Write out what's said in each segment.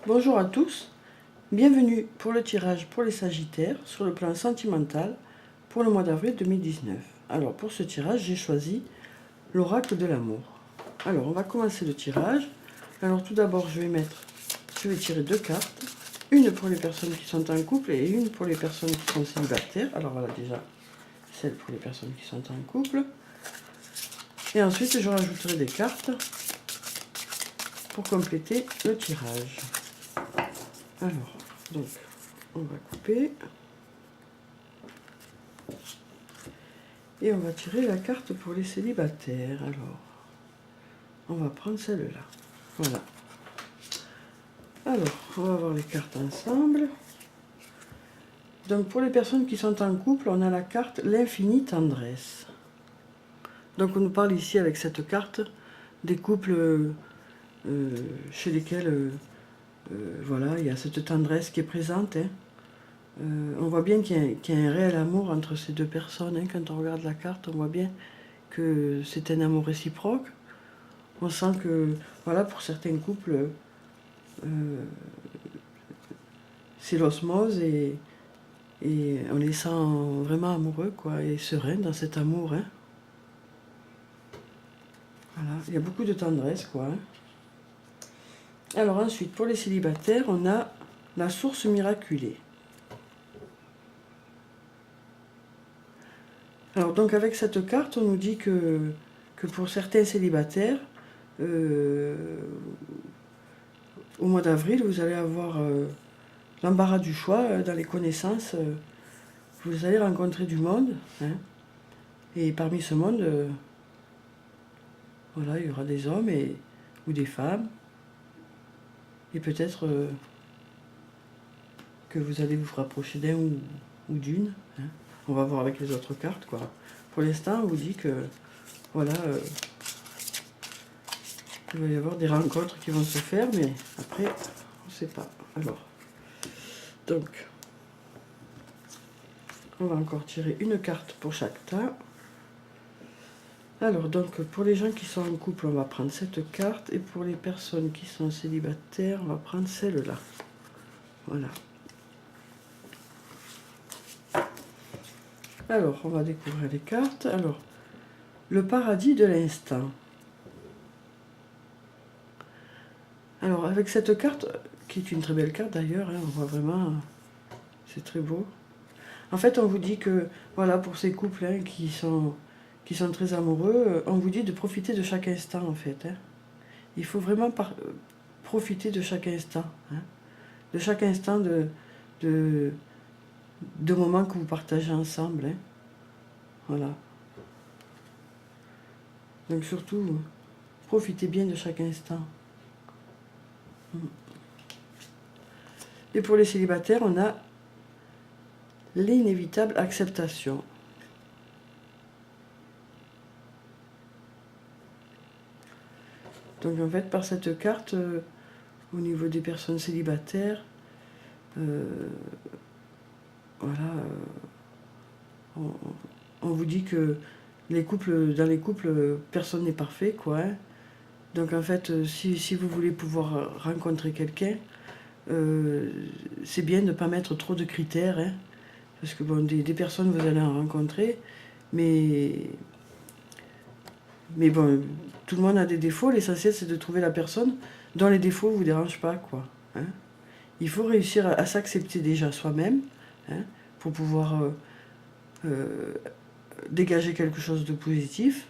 Bonjour à tous, bienvenue pour le tirage pour les Sagittaires sur le plan sentimental pour le mois d'avril 2019. Alors pour ce tirage, j'ai choisi l'oracle de l'amour. Alors on va commencer le tirage. Alors tout d'abord, je vais tirer deux cartes, une pour les personnes qui sont en couple et une pour les personnes qui sont célibataires. Alors voilà déjà celle pour les personnes qui sont en couple. Et ensuite, je rajouterai des cartes pour compléter le tirage. Alors, donc, on va couper. Et on va tirer la carte pour les célibataires. Alors, on va prendre celle-là. Voilà. Alors, on va voir les cartes ensemble. Donc, pour les personnes qui sont en couple, on a la carte l'infinie tendresse. Donc, on nous parle ici avec cette carte des couples chez lesquels voilà, il y a cette tendresse qui est présente. Hein. On voit bien qu'il y a un réel amour entre ces deux personnes. Hein. Quand on regarde la carte, on voit bien que c'est un amour réciproque. On sent que, voilà, pour certains couples, c'est l'osmose et on les sent vraiment amoureux, quoi, et sereins dans cet amour. Hein. Voilà, il y a beaucoup de tendresse, quoi. Hein. Alors ensuite, pour les célibataires, on a la source miraculée. Alors donc avec cette carte, on nous dit que pour certains célibataires, au mois d'avril, vous allez avoir l'embarras du choix dans les connaissances. Vous allez rencontrer du monde. Hein, et parmi ce monde, voilà, il y aura des hommes ou des femmes. Et peut-être que vous allez vous rapprocher d'un ou d'une. Hein. On va voir avec les autres cartes, quoi. Pour l'instant, on vous dit que, voilà, il va y avoir des rencontres qui vont se faire, mais après, on ne sait pas. Alors, donc, on va encore tirer une carte pour chaque tas. Alors, donc, pour les gens qui sont en couple, on va prendre cette carte. Et pour les personnes qui sont célibataires, on va prendre celle-là. Voilà. Alors, on va découvrir les cartes. Alors, le paradis de l'instant. Alors, avec cette carte, qui est une très belle carte d'ailleurs, hein, on voit vraiment, c'est très beau. En fait, on vous dit que, voilà, pour ces couples hein, qui sont très amoureux, on vous dit de profiter de chaque instant, en fait. Hein. Il faut vraiment profiter de chaque instant. Hein. De chaque instant de moments que vous partagez ensemble. Hein. Voilà. Donc surtout, profitez bien de chaque instant. Et pour les célibataires, on a l'inévitable acceptation. Donc en fait, par cette carte, au niveau des personnes célibataires, voilà, on vous dit que dans les couples, personne n'est parfait, quoi. Hein. Donc en fait, si vous voulez pouvoir rencontrer quelqu'un, c'est bien de ne pas mettre trop de critères, hein, parce que bon, des personnes vous allez en rencontrer, mais bon, tout le monde a des défauts, l'essentiel c'est de trouver la personne dont les défauts ne vous dérangent pas, quoi. Hein. Il faut réussir à s'accepter déjà soi-même, hein, pour pouvoir dégager quelque chose de positif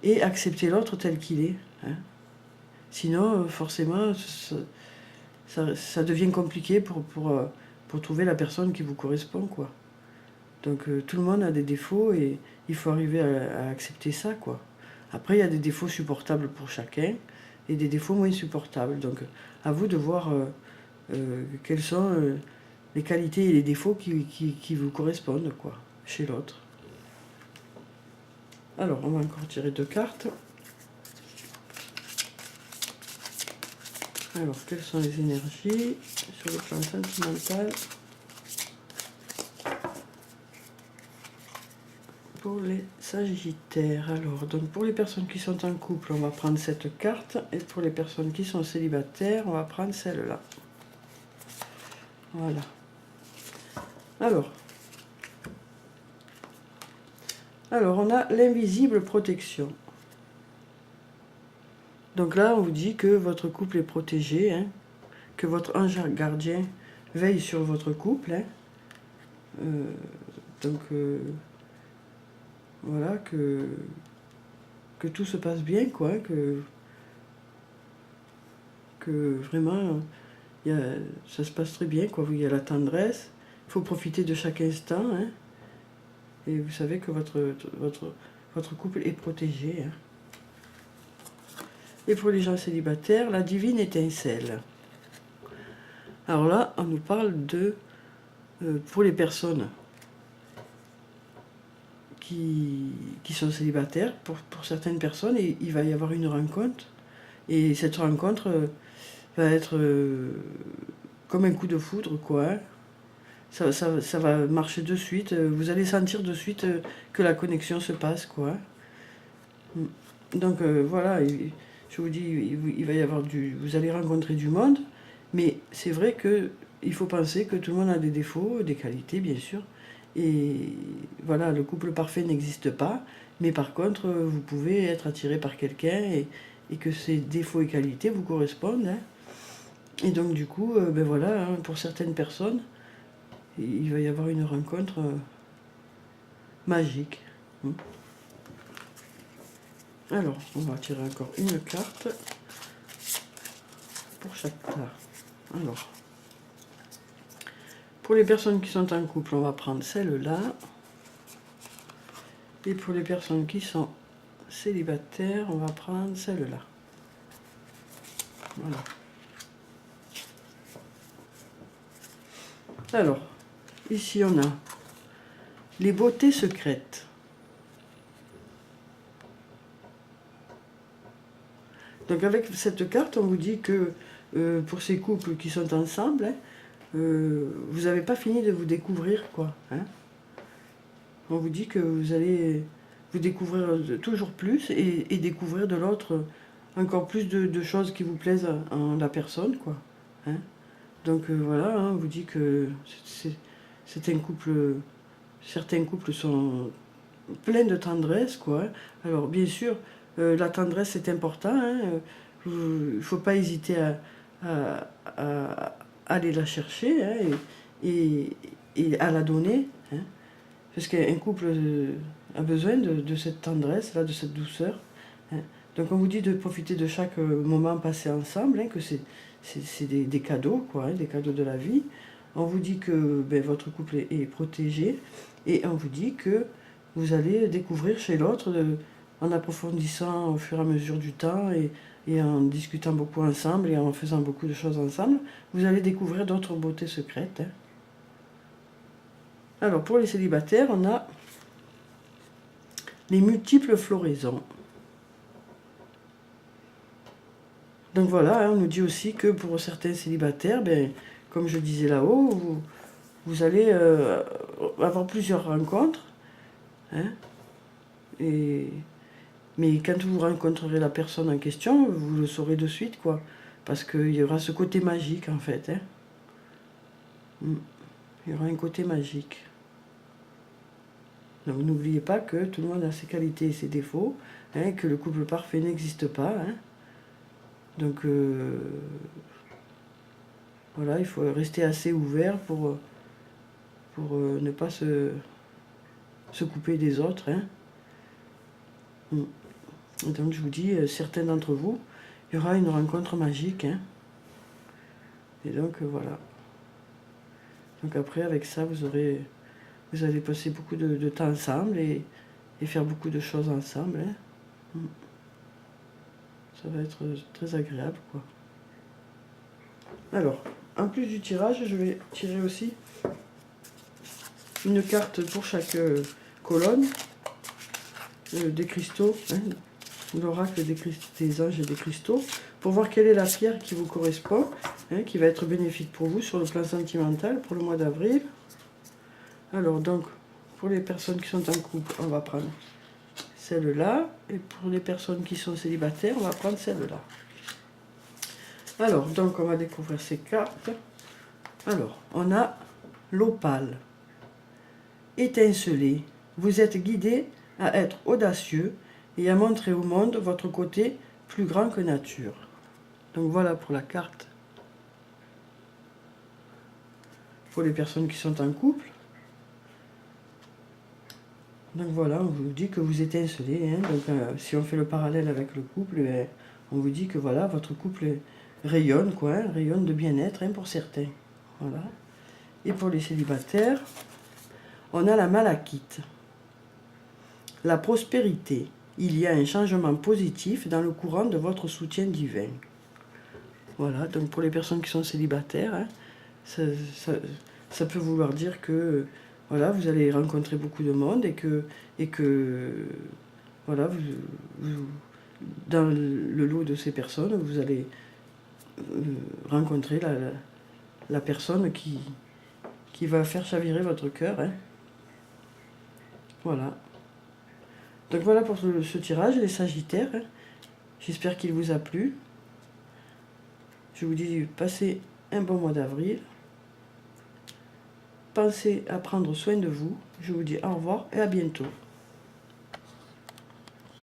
et accepter l'autre tel qu'il est. Hein. Sinon, forcément, ça devient compliqué pour trouver la personne qui vous correspond, quoi. Donc tout le monde a des défauts et il faut arriver à accepter ça, quoi. Après, il y a des défauts supportables pour chacun et des défauts moins supportables. Donc à vous de voir quelles sont les qualités et les défauts qui vous correspondent, quoi, chez l'autre. Alors, on va encore tirer deux cartes. Alors, quelles sont les énergies sur le plan sentimental pour les Sagittaires? Alors, donc pour les personnes qui sont en couple, on va prendre cette carte. Et pour les personnes qui sont célibataires, on va prendre celle-là. Voilà. Alors, on a l'invisible protection. Donc là, on vous dit que votre couple est protégé, hein, que votre ange gardien veille sur votre couple. Hein. Donc, voilà, que tout se passe bien, quoi, que vraiment, ça se passe très bien, quoi. Il y a la tendresse, il faut profiter de chaque instant, hein, et vous savez que votre couple est protégé. Hein. Et pour les gens célibataires, la divine étincelle. Alors là, on nous parle de, pour les personnes qui sont célibataires, pour certaines personnes, il va y avoir une rencontre, et cette rencontre va être comme un coup de foudre, quoi. Hein. Ça va marcher de suite, vous allez sentir de suite que la connexion se passe, quoi. Donc voilà, je vous dis, il va y avoir vous allez rencontrer du monde, mais c'est vrai qu'il faut penser que tout le monde a des défauts, des qualités, bien sûr. Et voilà, le couple parfait n'existe pas, mais par contre, vous pouvez être attiré par quelqu'un et que ses défauts et qualités vous correspondent. Hein. Et donc du coup, ben voilà, hein, pour certaines personnes, il va y avoir une rencontre magique. Alors, on va tirer encore une carte pour chaque carte. Alors, pour les personnes qui sont en couple, on va prendre celle-là. Et pour les personnes qui sont célibataires, on va prendre celle-là. Voilà. Alors, ici on a les beautés secrètes. Donc avec cette carte, on vous dit que pour ces couples qui sont ensemble, hein, vous n'avez pas fini de vous découvrir, quoi. Hein. On vous dit que vous allez vous découvrir toujours plus et découvrir de l'autre encore plus de choses qui vous plaisent en la personne, quoi. Hein. Donc voilà, hein, on vous dit que c'est un couple, certains couples sont pleins de tendresse, quoi. Alors bien sûr, la tendresse c'est important, hein, il ne faut pas hésiter à aller la chercher, hein, et à la donner, hein, parce qu'un couple a besoin de cette tendresse, là, de cette douceur. Hein. Donc on vous dit de profiter de chaque moment passé ensemble, hein, que c'est des cadeaux, quoi, hein, des cadeaux de la vie. On vous dit que ben, votre couple est protégé, et on vous dit que vous allez découvrir chez l'autre, en approfondissant au fur et à mesure du temps, et en discutant beaucoup ensemble, et en faisant beaucoup de choses ensemble, vous allez découvrir d'autres beautés secrètes. Hein. Alors pour les célibataires, on a les multiples floraisons. Donc voilà, hein, on nous dit aussi que pour certains célibataires, ben, comme je disais là-haut, vous allez avoir plusieurs rencontres. Hein, mais quand vous rencontrerez la personne en question, vous le saurez de suite, quoi. Parce qu'il y aura ce côté magique, en fait. Hein. Il y aura un côté magique. Donc n'oubliez pas que tout le monde a ses qualités et ses défauts, hein, que le couple parfait n'existe pas. Hein. Donc voilà, il faut rester assez ouvert pour ne pas se couper des autres. Hein. Et donc je vous dis, certains d'entre vous, il y aura une rencontre magique. Hein. Et donc voilà. Donc après, avec ça, vous allez passer beaucoup de temps ensemble et faire beaucoup de choses ensemble. Hein. Ça va être très agréable, quoi. Alors, en plus du tirage, je vais tirer aussi une carte pour chaque colonne, des cristaux, hein, l'oracle des anges et des cristaux, pour voir quelle est la pierre qui vous correspond, hein, qui va être bénéfique pour vous sur le plan sentimental pour le mois d'avril. Alors donc, pour les personnes qui sont en couple, on va prendre celle-là, et pour les personnes qui sont célibataires, on va prendre celle-là. Alors, donc on va découvrir ces cartes. Alors, on a l'opale. Étincelé. Vous êtes guidé à être audacieux et à montrer au monde votre côté plus grand que nature. Donc voilà pour la carte. Pour les personnes qui sont en couple. Donc voilà, on vous dit que vous étincelez. Hein. Donc si on fait le parallèle avec le couple, on vous dit que voilà, votre couple rayonne, quoi, hein, rayonne de bien-être, hein, pour certains. Voilà. Et pour les célibataires, on a la malachite. La prospérité. Il y a un changement positif dans le courant de votre soutien divin. Voilà, donc pour les personnes qui sont célibataires, hein, ça peut vouloir dire que voilà, vous allez rencontrer beaucoup de monde et que voilà, dans le lot de ces personnes, vous allez rencontrer la personne qui va faire chavirer votre cœur. Hein. Voilà. Donc voilà pour ce tirage, les Sagittaires. Hein. J'espère qu'il vous a plu. Je vous dis, passez un bon mois d'avril. Pensez à prendre soin de vous. Je vous dis au revoir et à bientôt.